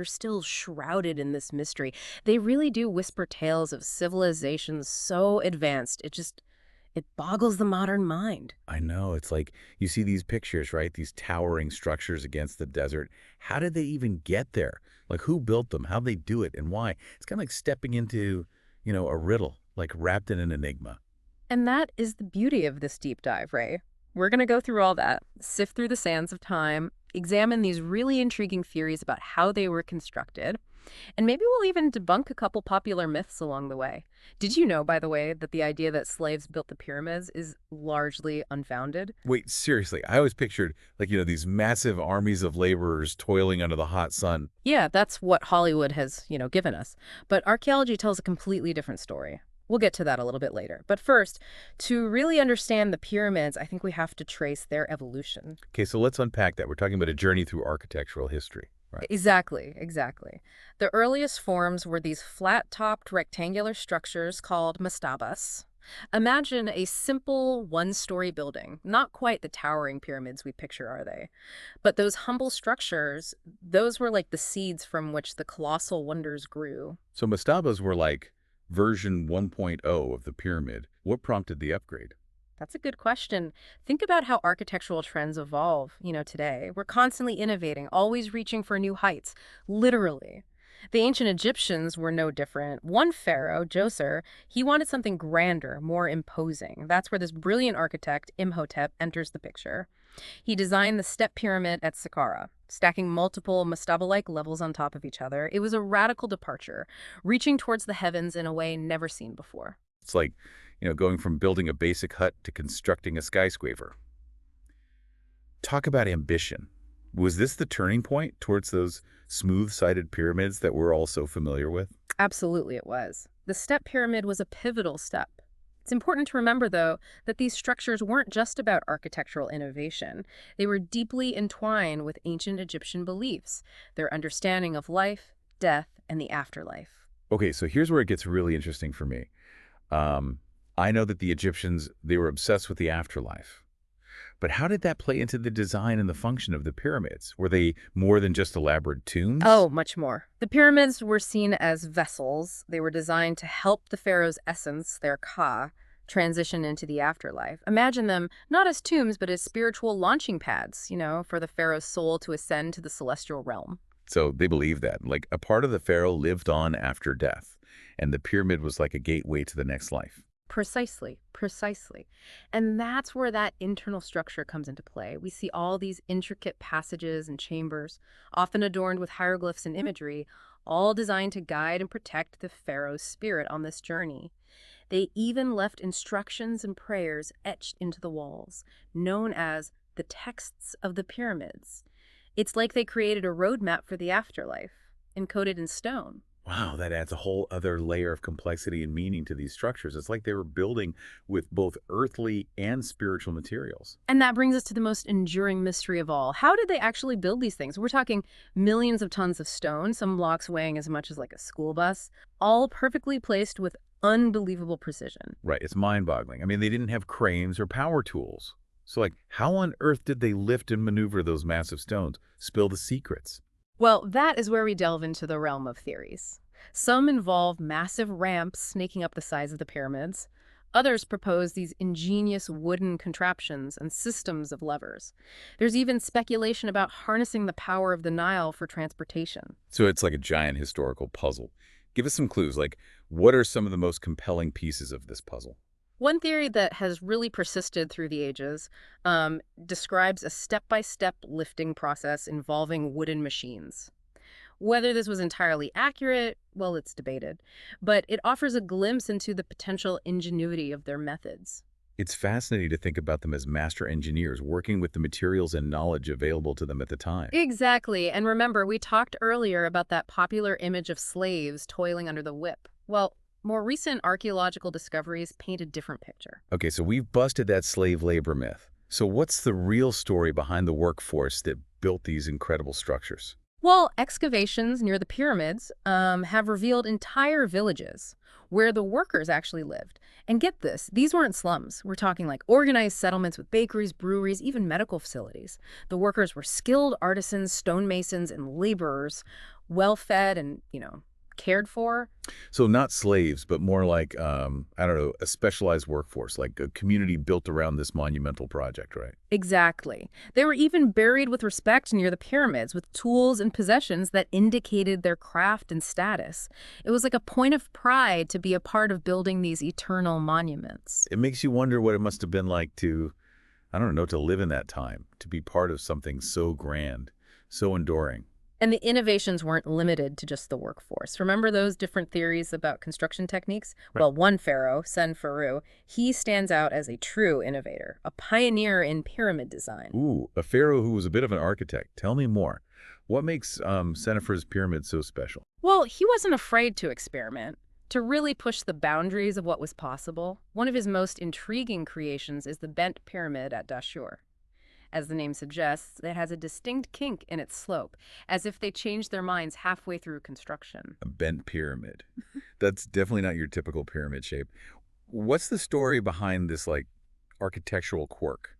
They're still shrouded in this mystery. They really do whisper tales of civilizations so advanced, it boggles the modern mind. I know. It's like you see these pictures, right? These towering structures against the desert. How did they even get there? Like who built them? How'd they do it and why? It's kind of like stepping into, a riddle, like wrapped in an enigma. And that is the beauty of this deep dive, Ray. We're going to go through all that, sift through the sands of time, examine these really intriguing theories about how they were constructed, and maybe we'll even debunk a couple popular myths along the way. Did you know, by the way, that the idea that slaves built the pyramids is largely unfounded? Wait, seriously, I always pictured like, these massive armies of laborers toiling under the hot sun. Yeah, that's what Hollywood has, given us. But archaeology tells a completely different story. We'll get to that a little bit later. But first, to really understand the pyramids, I think we have to trace their evolution. Okay, so let's unpack that. We're talking about a journey through architectural history, right? Exactly, exactly. The earliest forms were these flat-topped rectangular structures called mastabas. Imagine a simple one-story building, not quite the towering pyramids we picture, are they? But those humble structures, those were like the seeds from which the colossal wonders grew. So mastabas were like version 1.0 of the pyramid. What prompted the upgrade? That's a good question. Think about how architectural trends evolve, today. We're constantly innovating, always reaching for new heights, literally. The ancient Egyptians were no different. One pharaoh, Djoser, he wanted something grander, more imposing. That's where this brilliant architect, Imhotep, enters the picture. He designed the step pyramid at Saqqara, stacking multiple mastaba-like levels on top of each other. It was a radical departure, reaching towards the heavens in a way never seen before. It's like, going from building a basic hut to constructing a skyscraper. Talk about ambition. Was this the turning point towards those smooth-sided pyramids that we're all so familiar with? Absolutely, it was. The step pyramid was a pivotal step. It's important to remember, though, that these structures weren't just about architectural innovation. They were deeply entwined with ancient Egyptian beliefs, their understanding of life, death, and the afterlife. Okay, so here's where it gets really interesting for me. Um, I know that the Egyptians, they were obsessed with the afterlife. But how did that play into the design and the function of the pyramids? Were they more than just elaborate tombs? Oh, much more. The pyramids were seen as vessels. They were designed to help the pharaoh's essence, their ka, transition into the afterlife. Imagine them not as tombs, but as spiritual launching pads, for the pharaoh's soul to ascend to the celestial realm. So they believed that, like a part of the pharaoh lived on after death, and the pyramid was like a gateway to the next life. Precisely, precisely. And that's where that internal structure comes into play. We see all these intricate passages and chambers, often adorned with hieroglyphs and imagery, all designed to guide and protect the pharaoh's spirit on this journey. They even left instructions and prayers etched into the walls, known as the texts of the pyramids. It's like they created a roadmap for the afterlife, encoded in stone. Wow, that adds a whole other layer of complexity and meaning to these structures. It's like they were building with both earthly and spiritual materials. And that brings us to the most enduring mystery of all. How did they actually build these things? We're talking millions of tons of stone, some blocks weighing as much as like a school bus, all perfectly placed with unbelievable precision. Right, it's mind-boggling. I mean, they didn't have cranes or power tools. So, like, how on earth did they lift and maneuver those massive stones? Spill the secrets. Well, that is where we delve into the realm of theories. Some involve massive ramps snaking up the sides of the pyramids. Others propose these ingenious wooden contraptions and systems of levers. There's even speculation about harnessing the power of the Nile for transportation. So it's like a giant historical puzzle. Give us some clues, like, what are some of the most compelling pieces of this puzzle? One theory that has really persisted through the ages describes a step-by-step lifting process involving wooden machines. Whether this was entirely accurate, well, it's debated, but it offers a glimpse into the potential ingenuity of their methods. It's fascinating to think about them as master engineers working with the materials and knowledge available to them at the time. Exactly, and remember, we talked earlier about that popular image of slaves toiling under the whip. Well, more recent archaeological discoveries paint a different picture. Okay, so we've busted that slave labor myth. So what's the real story behind the workforce that built these incredible structures? Well, excavations near the pyramids have revealed entire villages where the workers actually lived. And get this, these weren't slums. We're talking like organized settlements with bakeries, breweries, even medical facilities. The workers were skilled artisans, stonemasons, and laborers, well fed and, cared for. So not slaves, but more like, I don't know, a specialized workforce, like a community built around this monumental project, right? Exactly. They were even buried with respect near the pyramids with tools and possessions that indicated their craft and status. It was like a point of pride to be a part of building these eternal monuments. It makes you wonder what it must have been like to, I don't know, to live in that time, to be part of something so grand, so enduring. And the innovations weren't limited to just the workforce. Remember those different theories about construction techniques? Right. Well, one pharaoh, Senferu, he stands out as a true innovator, a pioneer in pyramid design. Ooh, a pharaoh who was a bit of an architect. Tell me more. What makes Senefer's pyramid so special? Well, he wasn't afraid to experiment, to really push the boundaries of what was possible. One of his most intriguing creations is the bent pyramid at Dashur. As the name suggests, it has a distinct kink in its slope, as if they changed their minds halfway through construction. A bent pyramid. That's definitely not your typical pyramid shape. What's the story behind this, like, architectural quirk?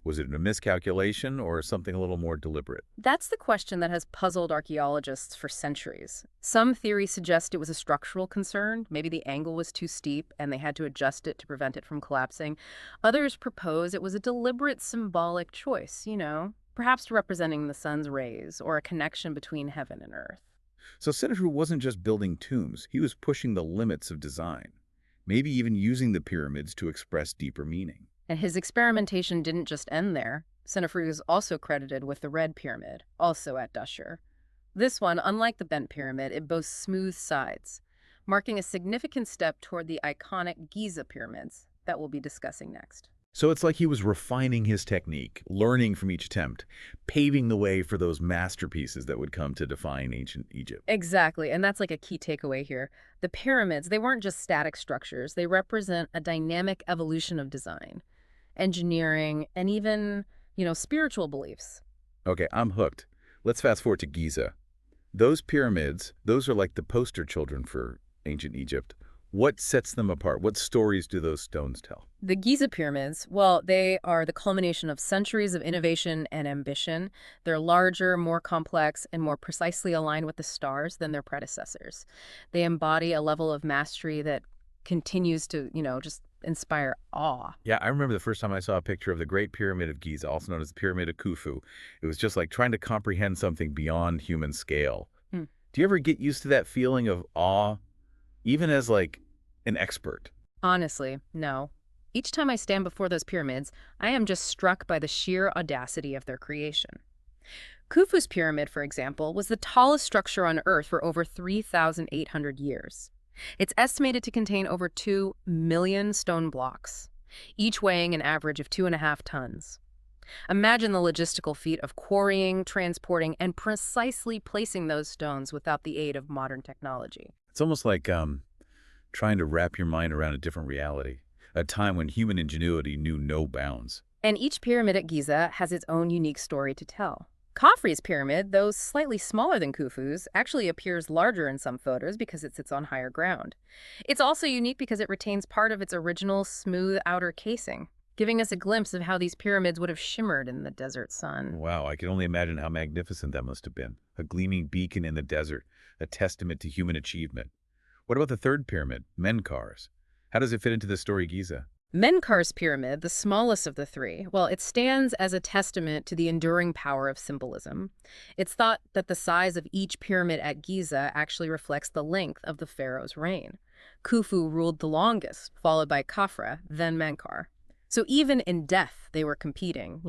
Was it a miscalculation or something a little more deliberate? That's the question that has puzzled archaeologists for centuries. Some theories suggest it was a structural concern. Maybe the angle was too steep and they had to adjust it to prevent it from collapsing. Others propose it was a deliberate symbolic choice, perhaps representing the sun's rays or a connection between heaven and earth. So Senefer wasn't just building tombs. He was pushing the limits of design, maybe even using the pyramids to express deeper meaning. And his experimentation didn't just end there. Senefru is also credited with the Red Pyramid, also at Dashur. This one, unlike the Bent Pyramid, it boasts smooth sides, marking a significant step toward the iconic Giza pyramids that we'll be discussing next. So it's like he was refining his technique, learning from each attempt, paving the way for those masterpieces that would come to define ancient Egypt. Exactly, and that's like a key takeaway here. The pyramids, they weren't just static structures. They represent a dynamic evolution of design, engineering, and even, spiritual beliefs. Okay, I'm hooked. Let's fast forward to Giza. Those pyramids, those are like the poster children for ancient Egypt. What sets them apart? What stories do those stones tell? The Giza pyramids, well, they are the culmination of centuries of innovation and ambition. They're larger, more complex, and more precisely aligned with the stars than their predecessors. They embody a level of mastery that continues to, just inspire awe. Yeah, I remember the first time I saw a picture of the Great Pyramid of Giza, also known as the Pyramid of Khufu. It was just like trying to comprehend something beyond human scale. Hmm. Do you ever get used to that feeling of awe, even as like an expert? Honestly, no. Each time I stand before those pyramids, I am just struck by the sheer audacity of their creation. Khufu's pyramid, for example, was the tallest structure on Earth for over 3,800 years. It's estimated to contain over 2 million stone blocks, each weighing an average of 2.5 tons. Imagine the logistical feat of quarrying, transporting, and precisely placing those stones without the aid of modern technology. It's almost like trying to wrap your mind around a different reality, a time when human ingenuity knew no bounds. And each pyramid at Giza has its own unique story to tell. Khafre's pyramid, though slightly smaller than Khufu's, actually appears larger in some photos because it sits on higher ground. It's also unique because it retains part of its original smooth outer casing, giving us a glimpse of how these pyramids would have shimmered in the desert sun. Wow, I can only imagine how magnificent that must have been. A gleaming beacon in the desert, a testament to human achievement. What about the third pyramid, Menkar's? How does it fit into the story Giza? Menkar's pyramid, the smallest of the three, well, it stands as a testament to the enduring power of symbolism. It's thought that the size of each pyramid at Giza actually reflects the length of the pharaoh's reign. Khufu ruled the longest, followed by Khafre, then Menkar. So even in death, they were competing,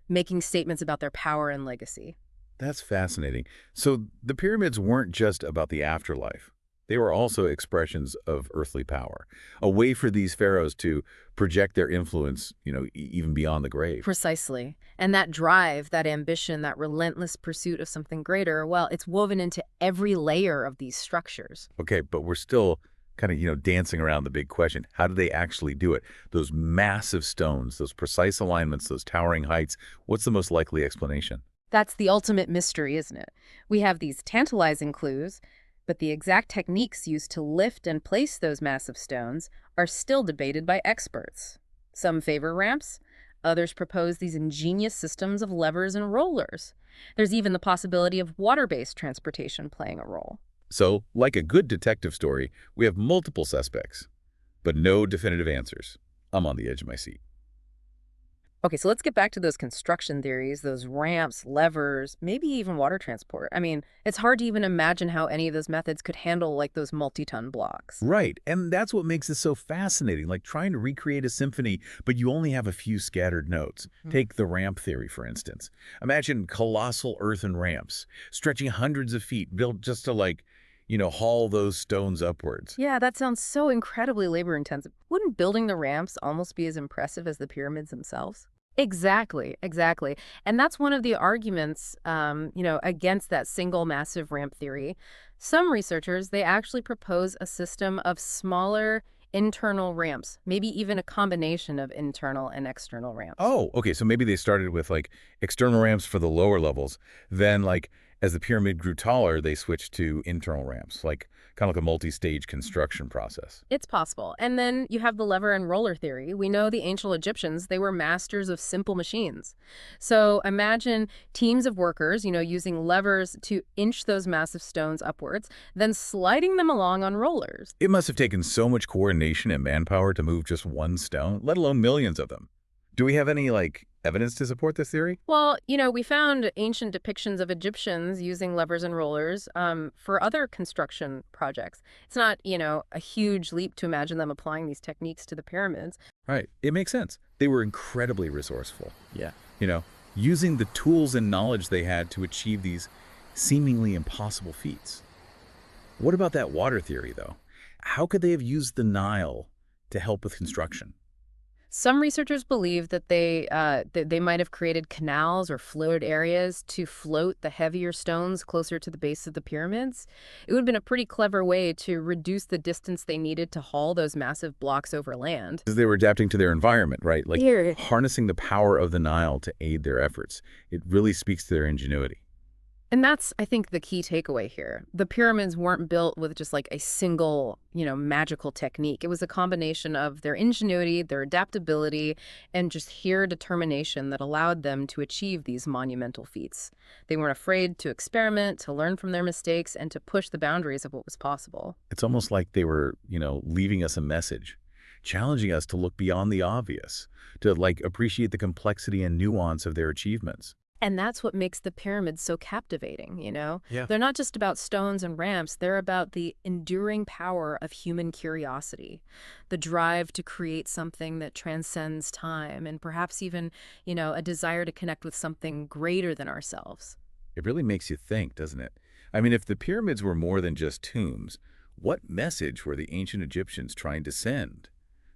making statements about their power and legacy. That's fascinating. So the pyramids weren't just about the afterlife. They were also expressions of earthly power, a way for these pharaohs to project their influence, even beyond the grave. Precisely. And that drive, that ambition, that relentless pursuit of something greater, well, it's woven into every layer of these structures. Okay, but we're still kind of, dancing around the big question. How do they actually do it? Those massive stones, those precise alignments, those towering heights, what's the most likely explanation? That's the ultimate mystery, isn't it? We have these tantalizing clues, but the exact techniques used to lift and place those massive stones are still debated by experts. Some favor ramps, others propose these ingenious systems of levers and rollers. There's even the possibility of water-based transportation playing a role. So, like a good detective story, we have multiple suspects, but no definitive answers. I'm on the edge of my seat. Okay, so let's get back to those construction theories, those ramps, levers, maybe even water transport. I mean, it's hard to even imagine how any of those methods could handle like those multi-ton blocks. Right, and that's what makes it so fascinating, like trying to recreate a symphony, but you only have a few scattered notes. Mhm. Take the ramp theory, for instance. Imagine colossal earthen ramps, stretching hundreds of feet, built just to haul those stones upwards. Yeah, that sounds so incredibly labor intensive. Wouldn't building the ramps almost be as impressive as the pyramids themselves? Exactly, exactly. And that's one of the arguments, against that single massive ramp theory. Some researchers, they actually propose a system of smaller internal ramps, maybe even a combination of internal and external ramps. Oh, okay, so maybe they started with, external ramps for the lower levels. Then, as the pyramid grew taller, they switched to internal ramps, kind of like a multi-stage construction process. It's possible. And then you have the lever and roller theory. We know the ancient Egyptians, they were masters of simple machines. So imagine teams of workers, using levers to inch those massive stones upwards, then sliding them along on rollers. It must have taken so much coordination and manpower to move just one stone, let alone millions of them. Do we have any, evidence to support this theory? Well, we found ancient depictions of Egyptians using levers and rollers for other construction projects. It's not, a huge leap to imagine them applying these techniques to the pyramids. Right. It makes sense. They were incredibly resourceful. Yeah. You know, using the tools and knowledge they had to achieve these seemingly impossible feats. What about that water theory, though? How could they have used the Nile to help with construction? Some researchers believe that they might have created canals or fluid areas to float the heavier stones closer to the base of the pyramids. It would have been a pretty clever way to reduce the distance they needed to haul those massive blocks over land. Because they were adapting to their environment, right? Here. Harnessing the power of the Nile to aid their efforts. It really speaks to their ingenuity. And that's, I think, the key takeaway here. The pyramids weren't built with just like a single, magical technique. It was a combination of their ingenuity, their adaptability, and just sheer determination that allowed them to achieve these monumental feats. They weren't afraid to experiment, to learn from their mistakes, and to push the boundaries of what was possible. It's almost like they were, leaving us a message, challenging us to look beyond the obvious, to appreciate the complexity and nuance of their achievements. And that's what makes the pyramids so captivating. Yeah. They're not just about stones and ramps, they're about the enduring power of human curiosity, the drive to create something that transcends time, and perhaps even, a desire to connect with something greater than ourselves. It really makes you think, doesn't it? I mean, if the pyramids were more than just tombs, what message were the ancient Egyptians trying to send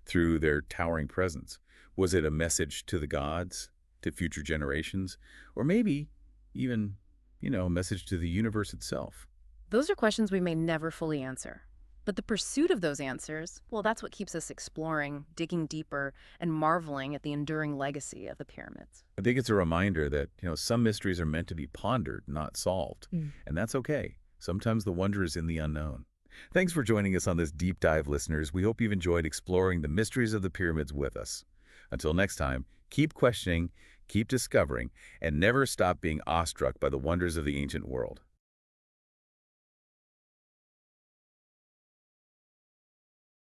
through their towering presence? Was it a message to the gods, to future generations, or maybe even, a message to the universe itself? Those are questions we may never fully answer. But the pursuit of those answers, well, that's what keeps us exploring, digging deeper, and marveling at the enduring legacy of the pyramids. I think it's a reminder that, some mysteries are meant to be pondered, not solved. And that's okay. Sometimes the wonder is in the unknown. Thanks for joining us on this deep dive, listeners. We hope you've enjoyed exploring the mysteries of the pyramids with us. Until next time, keep questioning, keep discovering, and never stop being awestruck by the wonders of the ancient world.